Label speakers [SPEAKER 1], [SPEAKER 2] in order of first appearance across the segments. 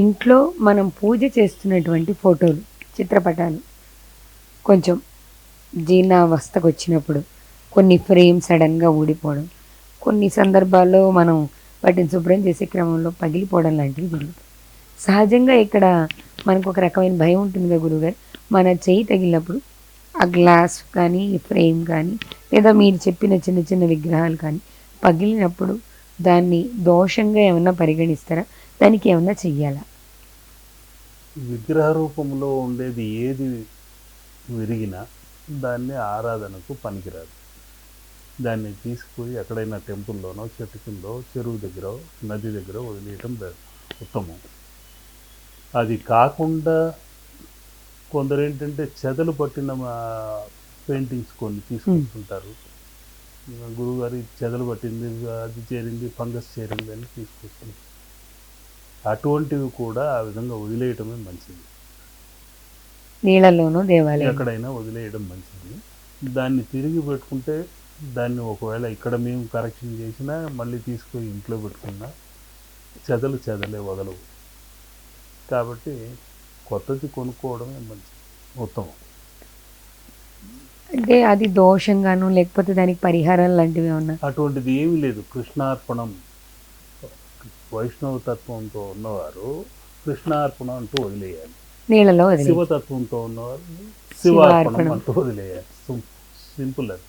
[SPEAKER 1] ఇంట్లో మనం పూజ చేస్తున్నటువంటి ఫోటోలు, చిత్రపటాలు కొంచెం జీర్ణావస్థకు వచ్చినప్పుడు కొన్ని ఫ్రేమ్ సడన్గా ఊడిపోవడం, కొన్ని సందర్భాల్లో మనం వాటిని శుభ్రం చేసే క్రమంలో పగిలిపోవడం లాంటివి జరుగుతాయి. సహజంగా ఇక్కడ మనకు ఒక రకమైన భయం ఉంటుందిగా గురువుగారు, మన చేయి తగిలినప్పుడు ఆ గ్లాస్ కానీ ఫ్రేమ్ కానీ లేదా మీరు చెప్పిన చిన్న చిన్న విగ్రహాలు కానీ పగిలినప్పుడు దాన్ని దోషంగా ఏమన్నా పరిగణిస్తారా? దానికి ఏమన్నా చెయ్యాలా?
[SPEAKER 2] విగ్రహ రూపంలో ఉండేది ఏది విరిగినా దాన్ని ఆరాధనకు పనికిరాదు. దాన్ని తీసుకుపోయి ఎక్కడైనా టెంపుల్లోనో, చెట్టు కిందో, చెరువు దగ్గర, నది దగ్గర వదిలేయటం ఉత్తమం. అది కాకుండా కొందరేంటంటే చెదలు పట్టిన పెయింటింగ్స్ కొన్ని తీసుకొస్తుంటారు. గురువుగారి చెదలు పట్టింది, అది చేరింది, ఫంగస్ చేరింది అని తీసుకొస్తుంది. అటువంటివి కూడా ఆ విధంగా వదిలేయటమే మంచిది.
[SPEAKER 1] నీళ్ళలోనూ దేవాలయం
[SPEAKER 2] ఎక్కడైనా వదిలేయడం మంచిది. దాన్ని తిరిగి పెట్టుకుంటే దాన్ని ఒకవేళ ఇక్కడ మేము కరెక్షన్ చేసినా మళ్ళీ తీసుకొని ఇంట్లో పెట్టుకున్నా చెదలే వదలవు. కాబట్టి కొత్తది కొనుక్కోవడమే మంచిది, ఉత్తమం.
[SPEAKER 1] అంటే అది దోషంగాను లేకపోతే దానికి పరిహారం లాంటివి ఏమన్నా?
[SPEAKER 2] అటువంటిది ఏమీ లేదు. కృష్ణార్పణం, వైష్ణవ తత్వంతో ఉన్నవారు కృష్ణార్పణం అంటూ వదిలేయాలి.
[SPEAKER 1] నీళ్ళలో వదిలేయాలి.
[SPEAKER 2] శివతత్వంతో ఉన్నవారు శివార్పణం అంటూ వదిలేయాలి. సింపుల్ అది.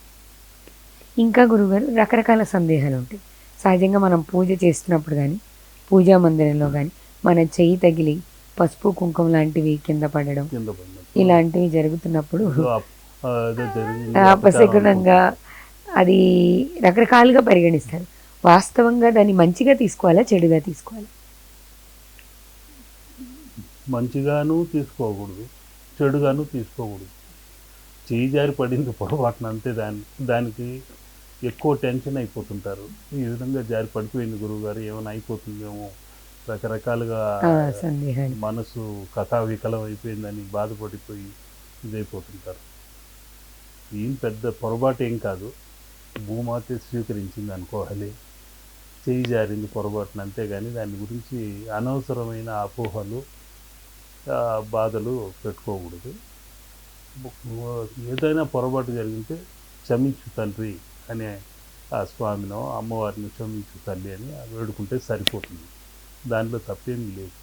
[SPEAKER 1] ఇంకా గురుగారు రకరకాల సందేహాలు ఉంటాయి. సహజంగా మనం పూజ చేస్తున్నప్పుడు కానీ పూజా మందిరంలో కానీ మన చెయ్యి తగిలి పసుపు కుంకుమ లాంటివి కింద పడడం ఇలాంటివి జరుగుతున్నప్పుడు అపశకునంగా అది రకరకాలుగా పరిగణిస్తారు. వాస్తవంగా దాన్ని మంచిగా తీసుకోవాలా, చెడుగా తీసుకోవాలా?
[SPEAKER 2] మంచిగాను తీసుకోకూడదు, చెడుగాను తీసుకోకూడదు. చేయి జారి పడింది పొరపాటున అంతే. దానికి ఎక్కువ టెన్షన్ అయిపోతుంటారు. ఈ విధంగా జారి పడిపోయింది గురువుగారు, ఏమైనా అయిపోతుందేమో, రకరకాలుగా మనసు కథావికలం అయిపోయిందని బాధపడిపోయి ఇదైపోతుంటారు. ఏం పెద్ద పొరపాటు ఏం కాదు, భూమాతే స్వీకరించింది అనుకోవాలి. చేయి జారింది పొరపాటున అంతేగాని దాని గురించి అనవసరమైన అపోహలు, బాధలు పెట్టుకోకూడదు. ఏదైనా పొరపాటు జరిగితే క్షమించు తండ్రి అనే ఆ స్వామినో అమ్మవారిని క్షమించు తల్లి అని వేడుకుంటే సరిపోతుంది. దాంట్లో తప్పేమీ లేదు.